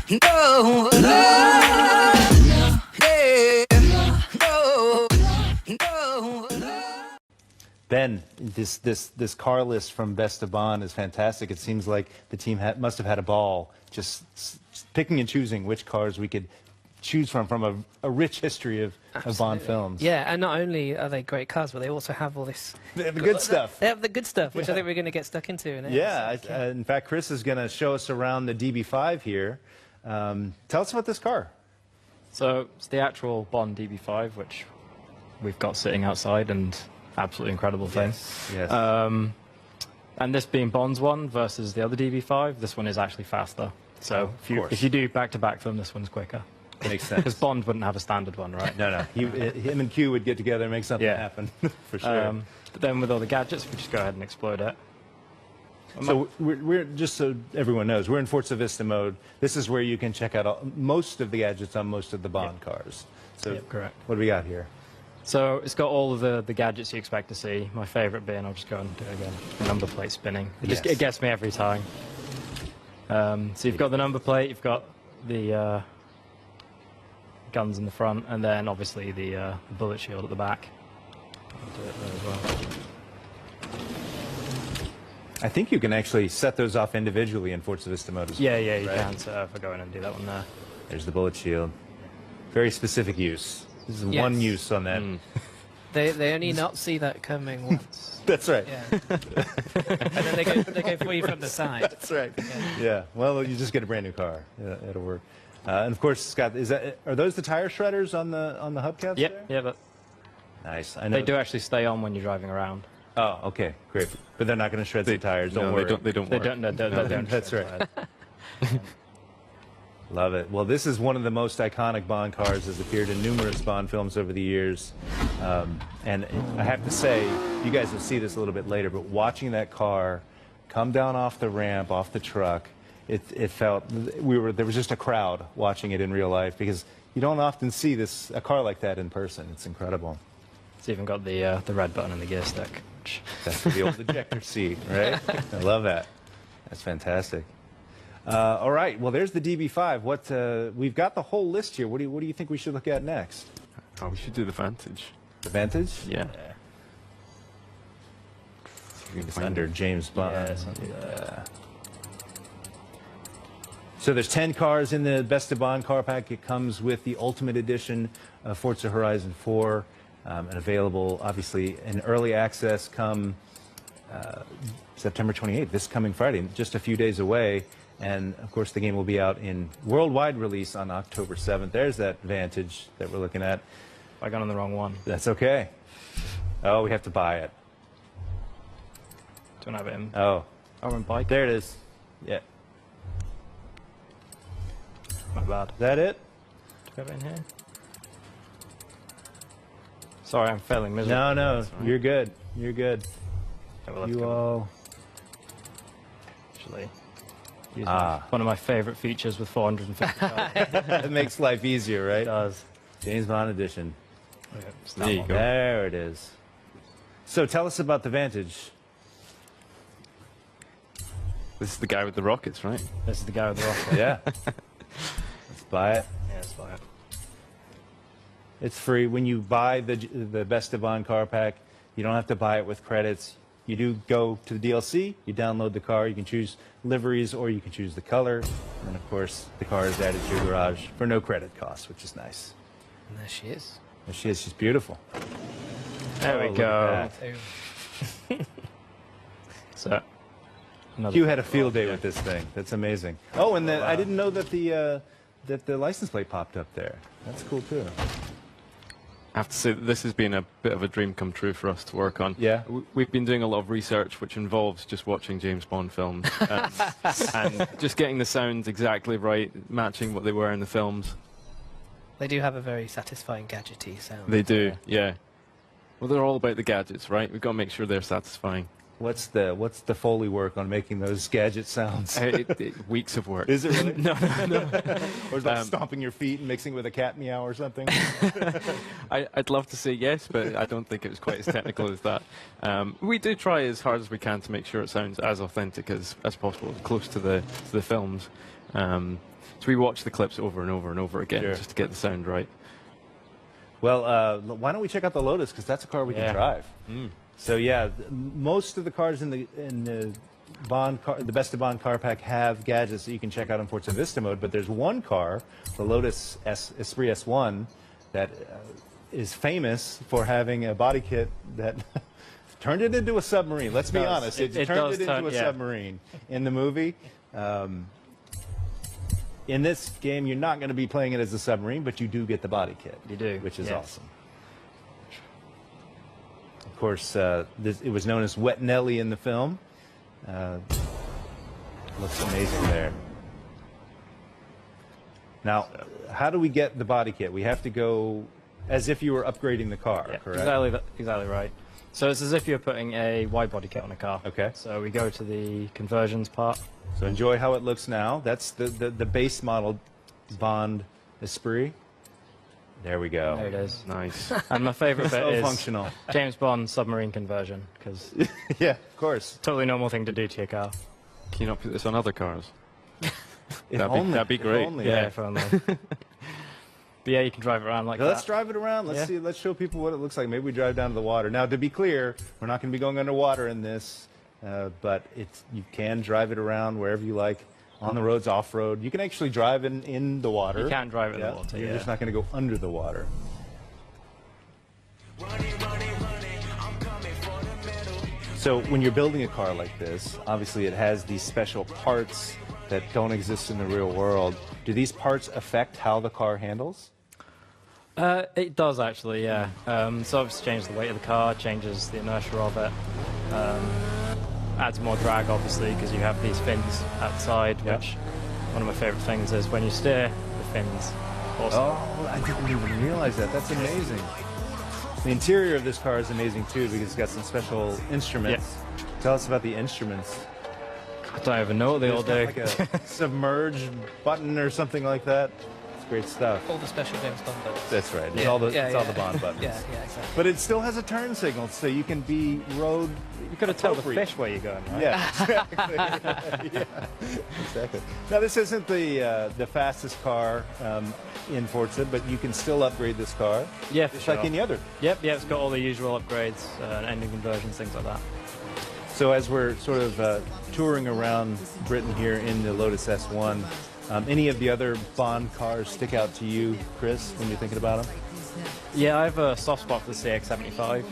No, no, yeah, no, no, no. Ben, this car list from Best of Bond is fantastic. It seems like the team must have had a ball just picking and choosing which cars we could choose from a rich history of Bond films. Yeah, and not only are they great cars, but they also have all this... They have the good stuff. They have the good stuff, which Yeah. I think we're going to get stuck into. Yeah, in fact, Chris is going to show us around the DB5 here. Tell us about this car. So it's the actual Bond DB5, which we've got sitting outside, and absolutely incredible thing. Yes. And this being Bond's one versus the other DB5, this one is actually faster. So if you do back-to-back them, this one's quicker. Makes sense. Because Bond wouldn't have a standard one, right? No, him and Q would get together and make something happen, for sure. But then with all the gadgets, we just go ahead and explode it. So we're just so everyone knows, we're in Forza Vista mode. This is where you can check out most of the gadgets on most of the Bond cars. So correct. What do we got here? So it's got all of the gadgets you expect to see. My favourite being, I'll just go and do it again, the number plate spinning. It gets me every time. So you've got the number plate, you've got the guns in the front, and then obviously the bullet shield at the back. I'll do it there as well. I think you can actually set those off individually in Forza Vista mode as well. Yeah, you can. So if I go in and do that one there. There's the bullet shield. Very specific use. This is one use on that. They only not see that coming once. That's right. Yeah. And then they go for you from the side. That's right. Yeah. Well, you just get a brand new car. Yeah, it'll work. And of course, Scott, are those the tire shredders on the hubcaps? Yep. there? Yeah, but Nice. I know. they do actually stay on when you're driving around. Oh, okay, great. But they're not going to shred the tires. Don't worry. They don't They work. don't. They don't. That's right. Love it. Well, this is one of the most iconic Bond cars. Has appeared in numerous Bond films over the years. And I have to say, you guys will see this a little bit later, but watching that car come down off the ramp, off the truck, it felt there was just a crowd watching it in real life, because you don't often see a car like that in person. It's incredible. It's even got the red button in the gear stick. That's for the old ejector seat, right? I love that. That's fantastic. All right, well, there's the DB5. We've got the whole list here. What do you think we should look at next? Oh, we should do the Vantage. The Vantage? Yeah. It's under James Bond. Yeah, So there's 10 cars in the Best of Bond car pack. It comes with the Ultimate Edition of Forza Horizon 4, and available, obviously, in early access come September 28th, this coming Friday, just a few days away. And, of course, the game will be out in worldwide release on October 7th. There's that Vantage that we're looking at. I got on the wrong one. That's okay. Oh, we have to buy it. Don't have it in. Oh, Oh, in bike. there it is. Yeah. My bad. Is that it? Do I have it in here? Sorry, I'm failing miserably. No, That's right. you're good. You're good. Okay, well, let's You go. all... Actually, use Ah. one of my favourite features with 450 cars. It makes life easier, right? It does. James Bond edition. Okay, it's There that you one. go. There it is. So tell us about the Vantage. This is the guy with the rockets, right? This is the guy with the rocket. Yeah. Let's buy it. Yeah, let's buy it. It's free. When you buy the Best of Bond car pack, you don't have to buy it with credits. You do go to the DLC, you download the car, you can choose liveries or you can choose the color. And then, of course, the car is added to your garage for no credit cost, which is nice. And there she is. There she is. She's beautiful. There Oh, we look go. at that. So, another Hugh had a field day with this thing. That's amazing. Oh, and I didn't know that the license plate popped up there. That's cool, too. I have to say that this has been a bit of a dream come true for us to work on. Yeah. We've been doing a lot of research which involves just watching James Bond films and just getting the sounds exactly right, matching what they were in the films. They do have a very satisfying gadgety sound. They do, yeah. Well, they're all about the gadgets, right? We've got to make sure they're satisfying. What's the Foley work on making those gadget sounds? Weeks of work. Is it really? No. Or is that stomping your feet and mixing with a cat meow or something? I'd love to say yes, but I don't think it was quite as technical as that. We do try as hard as we can to make sure it sounds as authentic as possible, as close to the films. So we watch the clips over and over and over again just to get the sound right. Well, why don't we check out the Lotus, because that's a car we can drive. So yeah, most of the cars in the Best of Bond car pack have gadgets that you can check out in Forza Vista mode, but there's one car, the Lotus Esprit S1, that is famous for having a body kit that turned it into a submarine. Let's be honest, it turned it into a submarine in the movie. In this game, you're not going to be playing it as a submarine, but you do get the body kit. You do, which is awesome. Of course, it was known as Wet Nelly in the film. Looks amazing there. Now, how do we get the body kit? We have to go as if you were upgrading the car, correct? Exactly right. So it's as if you're putting a wide body kit on a car. Okay. So we go to the conversions part. So enjoy how it looks now. That's the base model Bond Esprit. There we go. There it is. Nice. And my favorite bit is functional. James Bond submarine conversion, because yeah, of course. Totally normal thing to do to your car. Can you not put this on other cars? That'd be great. If only. But yeah, you can drive it around like that. Let's drive it around. Let's see. Let's show people what it looks like. Maybe we drive down to the water. Now, to be clear, we're not going to be going underwater in this, but you can drive it around wherever you like. On the roads, off-road. You can actually drive in the water. You can drive it in the water, You're just not going to go under the water. So when you're building a car like this, obviously it has these special parts that don't exist in the real world. Do these parts affect how the car handles? It does, actually, yeah. So obviously changes the weight of the car, changes the inertia of it. Adds more drag, obviously, because you have these fins outside, which one of my favourite things is when you steer, the fins also. Oh, I didn't even realize that. That's amazing. The interior of this car is amazing, too, because it's got some special instruments. Tell us about the instruments. I don't even know what they all do. Like a submerged button or something like that. Great stuff. All the special James Bond buttons. That's right. It's all the Bond buttons. Yeah, exactly. But it still has a turn signal, so you can be road. You got to tell the fish where you're going, right? Yeah, exactly. Exactly. Now, this isn't the fastest car in Forza, but you can still upgrade this car. Yeah, just like any other. Yep, it's got all the usual upgrades, engine conversions, things like that. So as we're sort of touring around Britain here in the Lotus S1. Any of the other Bond cars stick out to you, Chris, when you're thinking about them? Yeah, I have a soft spot for the CX-75.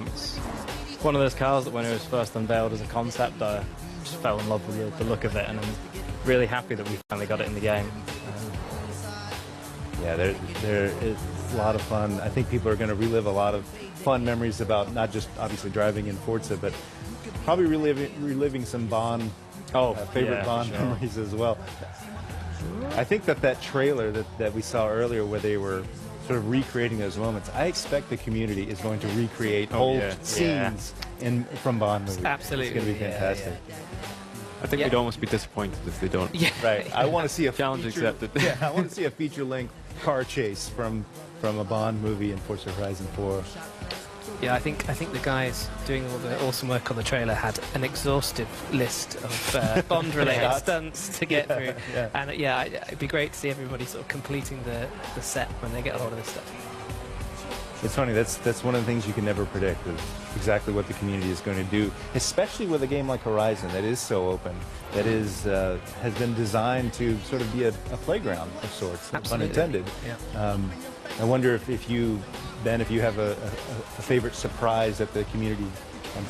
It's one of those cars that when it was first unveiled as a concept, I just fell in love with the look of it, and I'm really happy that we finally got it in the game. Yeah, there is a lot of fun. I think people are going to relive a lot of fun memories about not just obviously driving in Forza, but probably reliving some Bond, favorite Bond memories as well. I think that trailer that we saw earlier where they were sort of recreating those moments, I expect the community is going to recreate old scenes from Bond movies. Absolutely. It's going to be fantastic. I think we'd almost be disappointed if they don't. Yeah. Right. I want to see a challenge accepted. Yeah, I want to see a feature-length car chase from a Bond movie in Forza Horizon 4. Yeah, I think the guys doing all the awesome work on the trailer had an exhaustive list of Bond-related stunts to get through. Yeah. And it'd be great to see everybody sort of completing the set when they get a lot of this stuff. It's funny, that's one of the things you can never predict, is exactly what the community is going to do, especially with a game like Horizon that is so open, that is has been designed to sort of be a playground of sorts, pun intended. Yeah. I wonder if you, Ben, if you have a favorite surprise that the community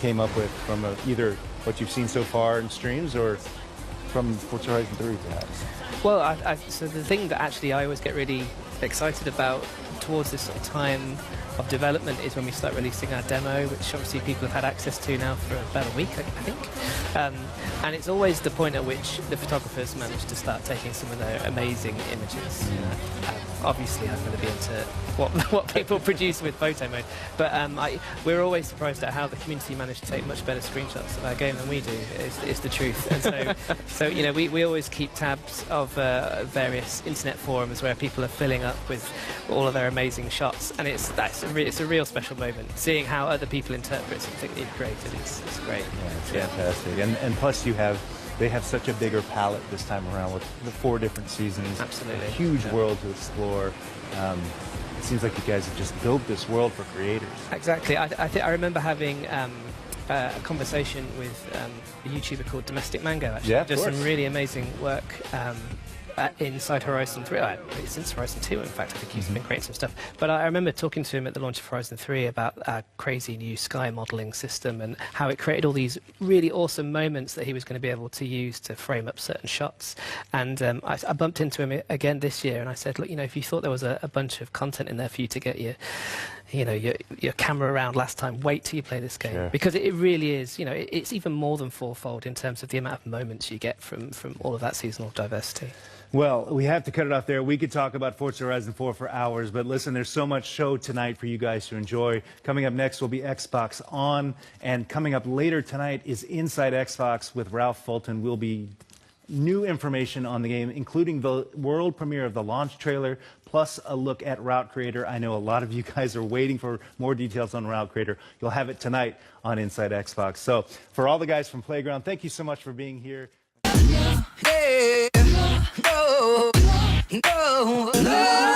came up with from either what you've seen so far in streams or from Forza Horizon 3, perhaps. Well, so the thing that actually I always get really excited about towards this sort of time of development is when we start releasing our demo, which obviously people have had access to now for about a week, I think. And it's always the point at which the photographers manage to start taking some of their amazing images. Obviously, I'm going to be able to what people produce with photo mode. But we're always surprised at how the community managed to take much better screenshots of our game than we do. Is the truth. And so you know, we always keep tabs of various internet forums where people are filling up with all of their amazing shots, and it's a real special moment. Seeing how other people interpret something you've created, it's great. Yeah, it's fantastic. And plus they have such a bigger palette this time around with the 4 different seasons. Absolutely. A huge world to explore. It seems like you guys have just built this world for creators. Exactly. I remember having a conversation with a YouTuber called Domestic Mango, actually. Yeah, of Does course. some really amazing work inside Horizon 3. Since Horizon 2, in fact, I think he's been creating some stuff. But I remember talking to him at the launch of Horizon 3 about a crazy new sky modelling system and how it created all these really awesome moments that he was going to be able to use to frame up certain shots. And I bumped into him again this year, and I said, look, you know, if you thought there was a bunch of content in there for you to get your camera around last time, wait till you play this game. Sure. Because it really is, you know, it's even more than fourfold in terms of the amount of moments you get from all of that seasonal diversity. Well, we have to cut it off there. We could talk about Forza Horizon 4 for hours, but listen, there's so much show tonight for you guys to enjoy. Coming up next will be Xbox On, and coming up later tonight is Inside Xbox with Ralph Fulton. Will be new information on the game, including the world premiere of the launch trailer, plus a look at Route Creator. I know a lot of you guys are waiting for more details on Route Creator. You'll have it tonight on Inside Xbox. So for all the guys from Playground, thank you so much for being here. Yeah, no, no, no.